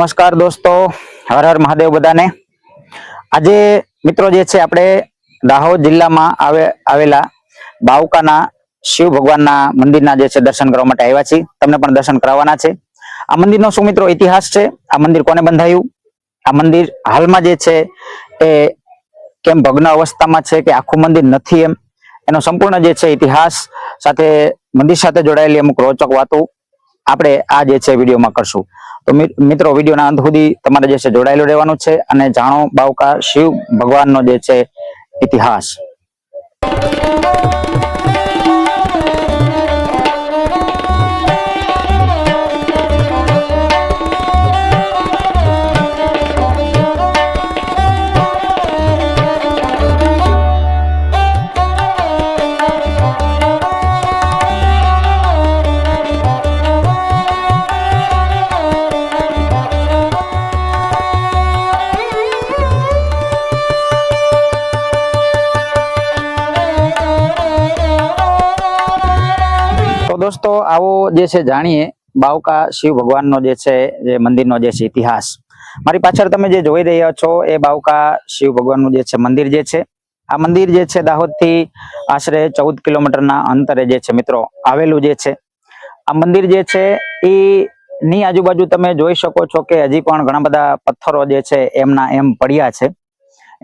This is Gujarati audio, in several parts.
નમસ્કાર દોસ્તો, હર હર મહાદેવ બધાને। આજે મિત્રો જે છે આપણે દાહોદ જિલ્લામાં આવેલા બાવકાના શિવ ભગવાનના મંદિરના જે છે દર્શન કરવા માટે આવ્યા છીએ। તમને પણ દર્શન કરાવવાના છે। આ મંદિરનો શું મિત્રો ઇતિહાસ છે, આ મંદિર કોને બંધાયું, આ મંદિર હાલમાં જે છે એ કેમ ભગ્ન અવસ્થામાં છે કે આખું મંદિર નથી, એનો સંપૂર્ણ જે છે ઇતિહાસ સાથે મંદિર સાથે જોડાયેલી અમુક રોચક વાતો આપણે આ જે છે વિડીયોમાં કરશું। તો મિત્રો વિડીયોના અંત સુધી તમારે જે છે જોડાયેલું રહેવાનું છે અને જાણો બાવકા શિવ ભગવાનનો જે છે ઇતિહાસ। દોસ્તો આવો જે છે જાણીએ બાવકા શિવ ભગવાનનો જે છે જે મંદિરનો જે છે ઇતિહાસ। મારી પાછળ તમે જે જોઈ રહ્યા છો એ બાવકા શિવ ભગવાનનું જે છે મંદિર જે છે, આ મંદિર જે છે દાહોદથી આશરે 14 કિલોમીટરના અંતરે જે છે મિત્રો આવેલું જે છે। આ મંદિર જે છે એ ની આજુબાજુ તમે જોઈ શકો છો કે હજી પણ ઘણા બધા પથ્થરો જે છે એમના એમ પડ્યા છે।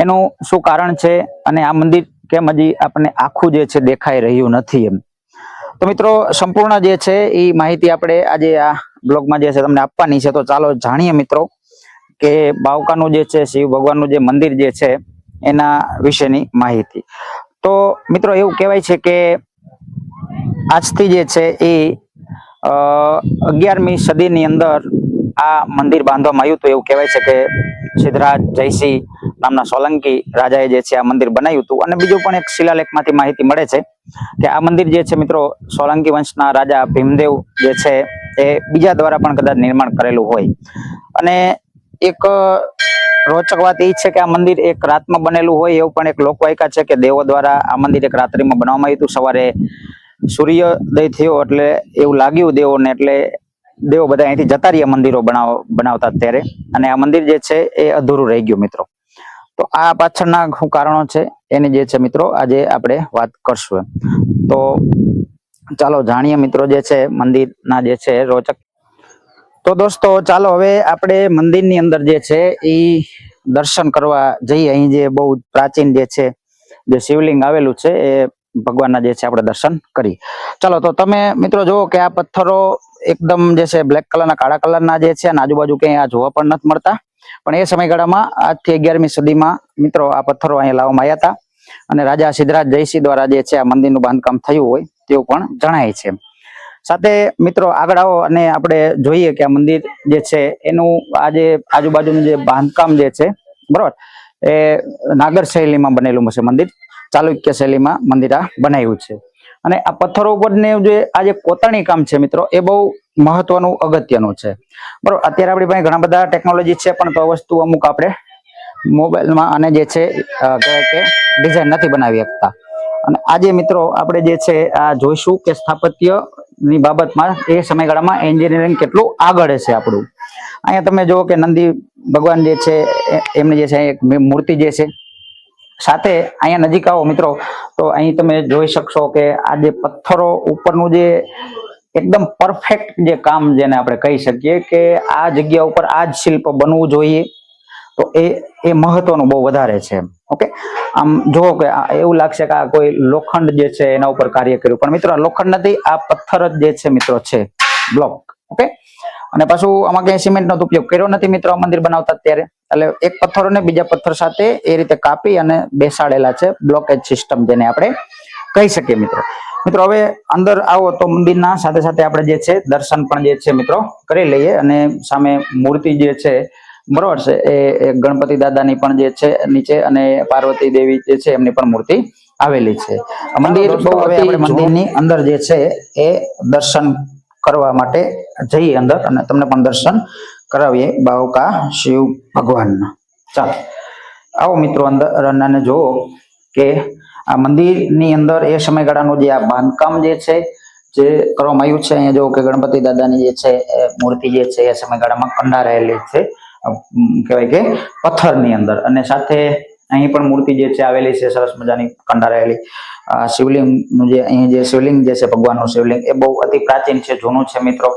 એનું શું કારણ છે અને આ મંદિર કેમ હજી આપણને આખું જે છે દેખાઈ રહ્યું નથી એમ, તો મિત્રો સંપૂર્ણ જે છે એ માહિતી આપણે આજે આ બ્લોગમાં જે છે તમને આપવાની છે। તો ચાલો જાણીએ મિત્રો કે બાવકાનું જે છે શિવ ભગવાનનું જે મંદિર જે છે એના વિશેની માહિતી। તો મિત્રો એવું કહેવાય છે કે આજથી જે છે એ 11મી સદીની અંદર આ મંદિર બાંધવામાં આવ્યું। તો એવું કહેવાય છે કે સિદ્ધરાજ જયસિંહ નામના સોલંકી રાજાએ જે છે આ મંદિર બનાવ્યું હતું। અને બીજું પણ એક શિલાલેખમાંથી માહિતી મળે છે કે આ મંદિર જે છે મિત્રો સોલંકી વંશના રાજા ભીમદેવ જે છે એ બીજા દ્વારા પણ કદાચ નિર્માણ કરેલું હોય। અને એક રોચક વાત એ છે કે આ મંદિર એક રાતમાં બનેલું હોય એવું પણ એક લોકવાયકા છે કે દેવો દ્વારા આ મંદિર એક રાત્રિમાં બનાવવામાં આવ્યું હતું। સવારે સૂર્યોદય થયો એટલે એવું લાગ્યું દેવોને, એટલે દેવો બધા અહીંથી જતા રહ્યા મંદિરો બનાવતા ત્યારે, અને આ મંદિર જે છે એ અધૂરું રહી ગયું મિત્રો। તો આ પાછળના શું કારણો છે એની જે છે મિત્રો આજે આપણે વાત કરશું। તો ચાલો જાણીએ મિત્રો જે છે મંદિરના જે છે રોચક। તો દોસ્તો ચાલો હવે આપણે મંદિરની અંદર જે છે એ દર્શન કરવા જઈએ। અહીં જે બહુ પ્રાચીન જે છે જે શિવલિંગ આવેલું છે એ ભગવાનના જે છે આપણે દર્શન કરી। ચાલો તો તમે મિત્રો જુઓ કે આ પથ્થરો એકદમ જે છે બ્લેક કલરના, કાળા કલરના જે છે અને આજુબાજુ ક્યાંય આ જોવા પણ નથી મળતા, પણ એ સમયગાળામાં આજથી 11મી સદીમાં મિત્રો આ પથ્થરો અહીંયા લાવવામાં આવ્યા હતા અને રાજા સિદ્ધરાજ જયસિંહ દ્વારા જે છે આ મંદિરનું બાંધકામ થયું હોય તેવું પણ જણાય છે। સાથે મિત્રો આગળ આવો અને આપણે જોઈએ કે આ મંદિર જે છે એનું આજે આજુબાજુનું જે બાંધકામ જે છે બરોબર એ નાગર શૈલીમાં બનેલું છે મંદિર, ચાલુક્ય શૈલીમાં મંદિર આ બનાવ્યું છે। અને આ પથ્થરો ઉપરને જે આ જે કોતરણી કામ છે મિત્રો એ બહુ મહત્વનું અગત્યનું છે બરોબર। અત્યારે આપણી પાસે ઘણા બધા ટેકનોલોજી છે પણ તો વસ્તુ અમુક આપણે મોબાઈલમાં અને જે છે કહેવાય કે ડિઝાઇન નથી બનાવી શકતા। અને આજે મિત્રો આપણે જે છે આ જોઈશું કે સ્થાપત્ય ની બાબતમાં એ સમયગાળામાં એન્જિનિયરિંગ કેટલું આગળ છે આપણું। અહીંયા તમે જુઓ કે નંદી ભગવાન જે છે એમની જે છે એક મૂર્તિ જે છે, સાથે અહીંયા નજીક આવો મિત્રો તો અહીં તમે જોઈ શકશો કે આ જે પથ્થરો ઉપરનું જે એકદમ પરફેક્ટ જે કામ જેને આપણે કહી શકીએ કે આ જગ્યા ઉપર આ જ શિલ્પ બનવું જોઈએ, તો એ મહત્વનું બહુ વધારે છે। ઓકે, આમ જુઓ કે એવું લાગશે કે આ કોઈ લોખંડ જે છે એના ઉપર કાર્ય કર્યું, પણ મિત્રો લોખંડ નથી, આ પથ્થર જ જે છે મિત્રો છે, બ્લોક। ઓકે, અને પાછું આમાં ક્યાંય સિમેન્ટનો ઉપયોગ કર્યો નથી મિત્રો આ મંદિર બનાવતા ત્યારે, એટલે એક પથ્થરોને બીજા પથ્થર સાથે એ રીતે કાપી અને બેસાડેલા છે, બ્લોકેજ સિસ્ટમ જેને આપણે કહી શકીએ મિત્રો। મિત્રો હવે અંદર આવો તો મંદિરના સાથે સાથે આપણે જે છે દર્શન પણ જે છે મિત્રો કરી લઈએ। અને સામે મૂર્તિ જે છે બરોબર છે એ ગણપતિ દાદાની પણ જે છે નીચે અને પાર્વતી દેવી જે છે એમની પણ મૂર્તિ આવેલી છે। મંદિર બહુ આપણે મંદિરની અંદર જે છે એ દર્શન કરવા માટે જઈએ અંદર અને તમને પણ દર્શન કરાવીએ બાવકા શિવ ભગવાનના। ચાલો આવો મિત્રો અંદર અને જુઓ કે આ મંદિરની અંદર એ સમયગાળાનું જે આ બાંધકામ જે છે, જે કરવામાં આવ્યું છે અહીંયા જો કે ગણપતિ દાદાની જે છે મૂર્તિ જે છે એ સમયગાળામાં કંડારાયેલી છે, કહેવાય કે પથ્થરની અંદર, અને સાથે અહીં પણ મૂર્તિ જે છે આવેલી છે સરસ મજાની કંડારાયેલી. શિવલિંગ નું જે અહીં જે શિવલિંગ જે છે ભગવાનનું શિવલિંગ એ બહુ અતિ પ્રાચીન છે, જૂનું છે મિત્રો.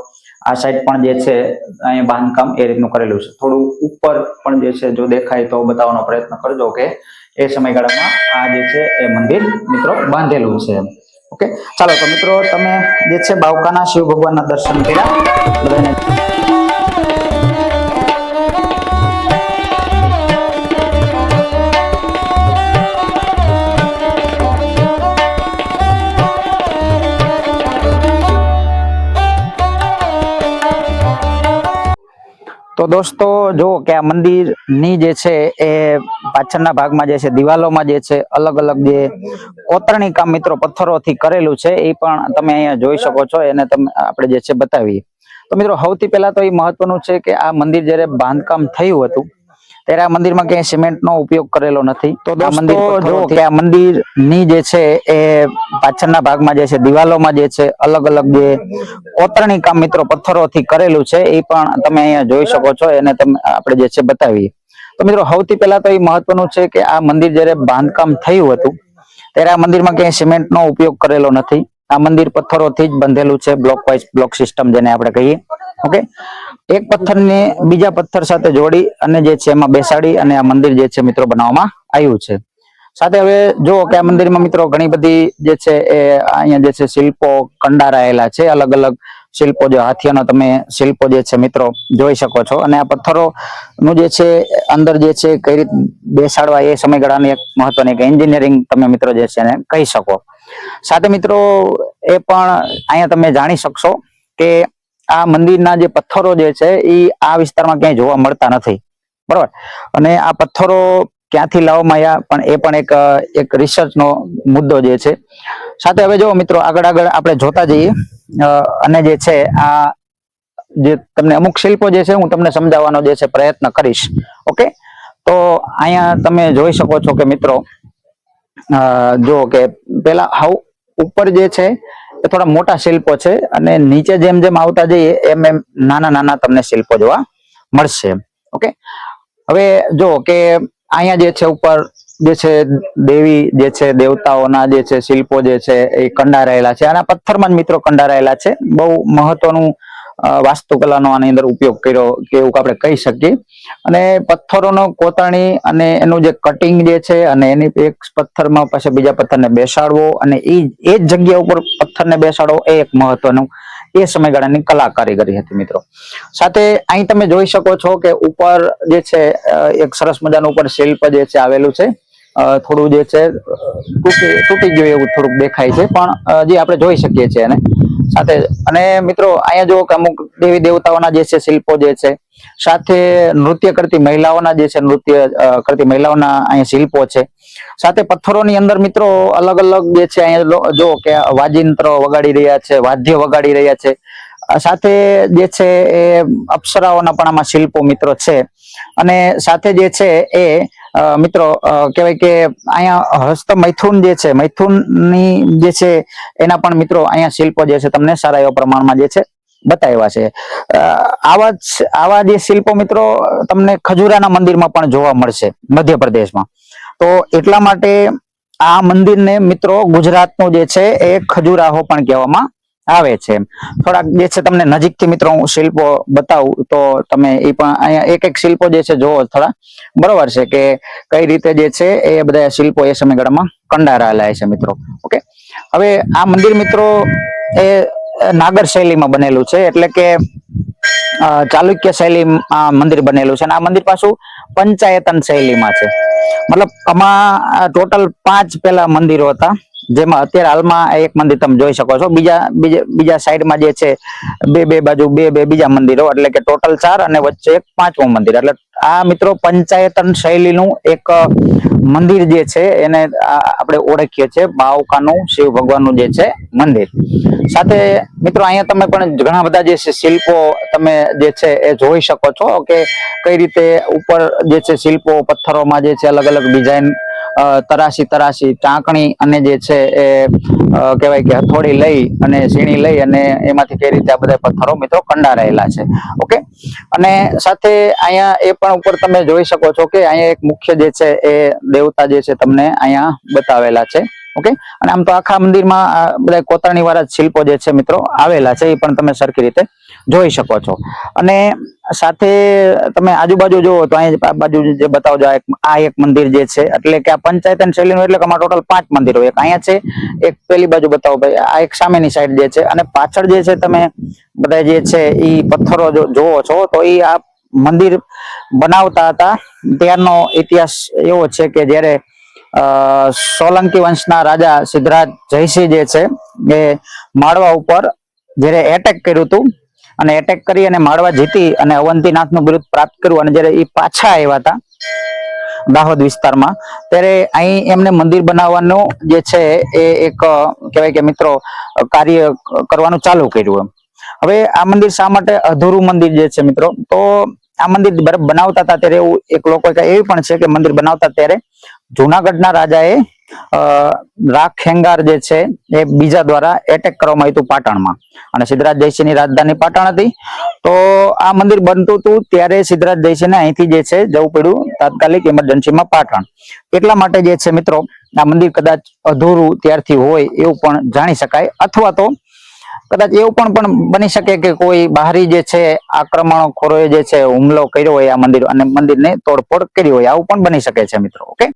આ સાઈડ પણ જે છે અહીંયા બાંધકામ એ રીતનું કરેલું છે. થોડું ઉપર પણ જે છે જો દેખાય તો બતાવવાનો પ્રયત્ન કરજો કે એ સમયગાળામાં આ જે છે એ મંદિર મિત્રો બાંધેલું છે. ઓકે, ચાલો તો મિત્રો તમે જે છે બાવકાના શિવ ભગવાનના દર્શન કર્યા બધાને. તો દોસ્તો જો કે આ મંદિર ની જે છે એ પાછળના ભાગમાં જે છે દિવાલોમાં જે છે અલગ અલગ જે કોતરણી કામ મિત્રો પથ્થરોથી કરેલું છે એ પણ તમે અહીંયા જોઈ શકો છો. એને તમે આપણે જે છે બતાવીએ તો મિત્રો સૌથી પહેલા તો એ મહત્વનું છે કે આ મંદિર જ્યારે બાંધકામ થયું હતું ત્યારે આ મંદિરમાં ક્યાંય સિમેન્ટનો ઉપયોગ કરેલો નથી. તો આ મંદિર જો કે આ મંદિર ની જે છે એ પાછળના ભાગમાં જે છે દિવાલોમાં જે છે અલગ અલગ જે કોતરણી કામ મિત્રો પથ્થરોથી કરેલું છે એ પણ તમે અહીંયા જોઈ શકો છો. એને તમે આપણે જે છે બતાવીએ તો મિત્રો સૌથી પહેલા તો એ મહત્વનું છે કે આ મંદિર જ્યારે બાંધકામ થયું હતું ત્યારે આ મંદિરમાં ક્યાંય સિમેન્ટનો ઉપયોગ કરેલો નથી. આ મંદિર પથ્થરોથી જ બંધેલું છે, બ્લોક વાઇઝ બ્લોક સિસ્ટમ જેને આપણે કહીએ. ઓકે, એક પથ્થરને બીજા પથ્થર સાથે જોડી અને જે છે એમાં બેસાડી અને આ મંદિર જે છે મિત્રો બનાવવામાં આવ્યું છે. સાથે હવે જો કે આ મંદિરમાં મિત્રો ઘણી બધી જે છે એ અહીંયા જે છે શિલ્પો કંડારાયેલા છે, અલગ અલગ શિલ્પો, જે હાથીઓના તમે શિલ્પો જે છે મિત્રો જોઈ શકો છો. અને આ પથ્થરો નું જે છે અંદર જે છે કઈ રીતે બેસાડવા એ સમયગાળાની એક મહત્વની એન્જિનિયરિંગ તમે મિત્રો જે છે એને કહી શકો. સાથે મિત્રો એ પણ અહીંયા તમે જાણી શકશો કે આ મંદિરના જે પથ્થરો જે છે એ આ વિસ્તારમાં ક્યાંય જોવા મળતા નથી, બરોબર. અને આ પથ્થરો ક્યાંથી લાવવામાં આવ્યા પણ એ પણ એક રિસર્ચ નો મુદ્દો જે છે. સાથે હવે જો મિત્રો આગળ આપણે જોતા જઈએ અને જે છે આ જે તમને અમુક શિલ્પો જે છે હું તમને સમજાવવાનો જે છે પ્રયત્ન કરીશ. ઓકે, તો અહીંયા તમે જોઈ શકો છો કે મિત્રો જો કે પેલા હાવ ઉપર જે છે એ થોડા મોટા શિલ્પો છે અને નીચે જેમ જેમ આવતા જઈએ એમ એમ નાના નાના તમને શિલ્પો જોવા મળશે. ઓકે, હવે જો કે અહીંયા જે છે ઉપર જે છે દેવી જે છે દેવતાઓના જે છે શિલ્પો જે છે એ કંડારાયેલા છે. આના પથ્થરમાં જ મિત્રો કંડારાયેલા છે. બહુ મહત્વનું વાસ્તુકલાનો આની અંદર ઉપયોગ કર્યો કે એવું આપણે કહી શકીએ. અને પથ્થરોનો કોતરણી અને એનું જે કટિંગ જે છે અને એની એક પથ્થરમાં પછી બીજા પથ્થરને બેસાડવો અને એ જ જગ્યા ઉપર પથ્થરને બેસાડવો એ એક મહત્વનું એ સમયગાળાની કલા કારીગરી હતી મિત્રો. સાથે અહીં તમે જોઈ શકો છો કે ઉપર જે છે એક સરસ મજાનું ઉપર શિલ્પ જે છે આવેલું છે. થોડું જે છે તૂટી ગયું એવું થોડુંક દેખાય છે પણ જે આપણે જોઈ શકીએ છીએ એને સાથે. અને મિત્રો અહીંયા જો કે અમુક દેવી દેવતાઓના જે છે શિલ્પો જે છે, સાથે નૃત્ય કરતી મહિલાઓના જે છે નૃત્ય કરતી મહિલાઓના અહીંયા શિલ્પો છે. સાથે પથ્થરોની અંદર મિત્રો અલગ અલગ જે છે અહીંયા જો કે વાજિંત્ર વગાડી રહ્યા છે, વાદ્ય વગાડી રહ્યા છે. સાથે જે છે એ અપ્સરાઓના પણ આમાં શિલ્પો મિત્રો છે. અને સાથે જે છે એ મિત્રો કહેવાય કે અહીંયા હસ્ત મૈથુન જે છે, મૈથુનની જે છે એના પણ મિત્રો અહીંયા શિલ્પો જે છે તમને સારા એવા પ્રમાણમાં જે છે બતાવ્યા છે. આવા જે શિલ્પો મિત્રો તમને ખજુરાના મંદિરમાં પણ જોવા મળશે મધ્યપ્રદેશમાં. તો એટલા માટે આ મંદિરને મિત્રો ગુજરાતનું જે છે એ ખજુરાહો પણ કહેવામાં આવે છે. થોડાક જે છે તમને નજીકથી મિત્રો હું શિલ્પો બતાવું તો તમે એ પણ અહીંયા એક એક શિલ્પો જે છે જોવો થોડા, બરોબર છે કે કઈ રીતે જે છે એ બધા શિલ્પો એ સમયગાળામાં કંડારાયેલા છે મિત્રો. ઓકે, હવે આ મંદિર મિત્રો એ નાગર શૈલીમાં બનેલું છે, એટલે કે ચાલુક્ય શૈલીમાં મંદિર બનેલું છે. અને આ મંદિર પાછું પંચાયતન શૈલીમાં છે. મતલબ આમાં ટોટલ 5 પેલા મંદિરો હતા, જેમાં અત્યારે હાલમાં એક મંદિર તમે જોઈ શકો છો. બીજા સાઈડમાં જે છે બે બાજુ બે બીજા મંદિરો, એટલે કે ટોટલ 4 અને વચ્ચે એક 5મું મંદિર. એટલે આ મિત્રો પંચાયતન શૈલીનું એક મંદિર જે છે એને આપણે ઓળખીએ છીએ બાવકાનું શિવ ભગવાનનું જે છે મંદિર. સાથે મિત્રો અહીંયા તમે પણ ઘણા બધા જે છે શિલ્પો તમે જે છે એ જોઈ શકો છો કે કઈ રીતે ઉપર જે છે શિલ્પો પથ્થરોમાં જે છે અલગ અલગ ડિઝાઇન તરાસી ટાંકણી અને જે છે એ કહેવાય કે હથોડી લઈ અને સીણી લઈ અને એમાંથી કઈ રીતે આ બધા પથ્થરો મિત્રો કંડારાયેલા છે. ઓકે, અને સાથે અહીંયા એ પણ ઉપર તમે જોઈ શકો છો કે અહીંયા એક મુખ્ય જે છે એ દેવતા જે છે તમને અહીંયા બતાવેલા છે. ઓકે, અને આમ તો આખા મંદિરમાં બધા કોતરણી વાળા શિલ્પો જે છે મિત્રો આવેલા છે, એ પણ તમે સરખી રીતે જોઈ શકો છો. અને સાથે તમે આજુબાજુ જુઓ તો અહીંયા આ બાજુ જે બતાવજો, આ એક મંદિર જે છે એટલે કે આ પંચાયતન શૈલીનું, એટલે કે આમાં ટોટલ 5 મંદિરો, એક અહીંયા છે, એક પેલી બાજુ બતાવો ભાઈ, આ એક સામેની સાઈડ જે છે, અને પાછળ જે છે તમે બધા જે છે એ પથ્થરો જોવો છો તો એ આ મંદિર બનાવતા હતા ત્યારનો ઇતિહાસ એવો છે કે જ્યારે સોલંકી વંશના રાજા સિદ્ધરાજ જયસિંહ જે છે એ માળવા ઉપર જ્યારે એટેક કર્યું હતું, અને એટેક કરી અને માળવા જીતી અને અવંતીનાથનું બિરુદ પ્રાપ્ત કર્યું, અને જ્યારે એ પાછા આવ્યા હતા દાહોદ વિસ્તારમાં, ત્યારે અહીં એમને મંદિર બનાવવાનું જે છે એ એક કહેવાય કે મિત્રો કાર્ય કરવાનું ચાલુ કર્યું. હવે આ મંદિર શા માટે અધૂરું મંદિર જે છે મિત્રો, તો આ મંદિર બનાવતા હતા ત્યારે એવું એક લોકો એવી પણ છે કે મંદિર બનાવતા ત્યારે જુનાગઢના રાજાએ રાખેંગાર જે છે એ બીજા દ્વારા એટેક કરવામાં આવ્યું હતું પાટણમાં, અને સિદ્ધરાજ જયસિંહની રાજધાની પાટણ હતી. તો આ મંદિર બનતું હતું ત્યારે સિદ્ધરાજ જયસિંહને અહીંથી જે છે જવું પડ્યું તાત્કાલિક ઇમરજન્સીમાં પાટણ. એટલા માટે જે છે મિત્રો આ મંદિર કદાચ અધૂરું ત્યારથી હોય એવું પણ જાણી શકાય, અથવા તો કદાચ એવું પણ બની શકે કે કોઈ બહારી જે છે આક્રમણખોરોએ જે છે હુમલો કર્યો હોય આ મંદિર અને મંદિરને તોડફોડ કરી હોય, આવું પણ બની શકે છે મિત્રો. ઓકે.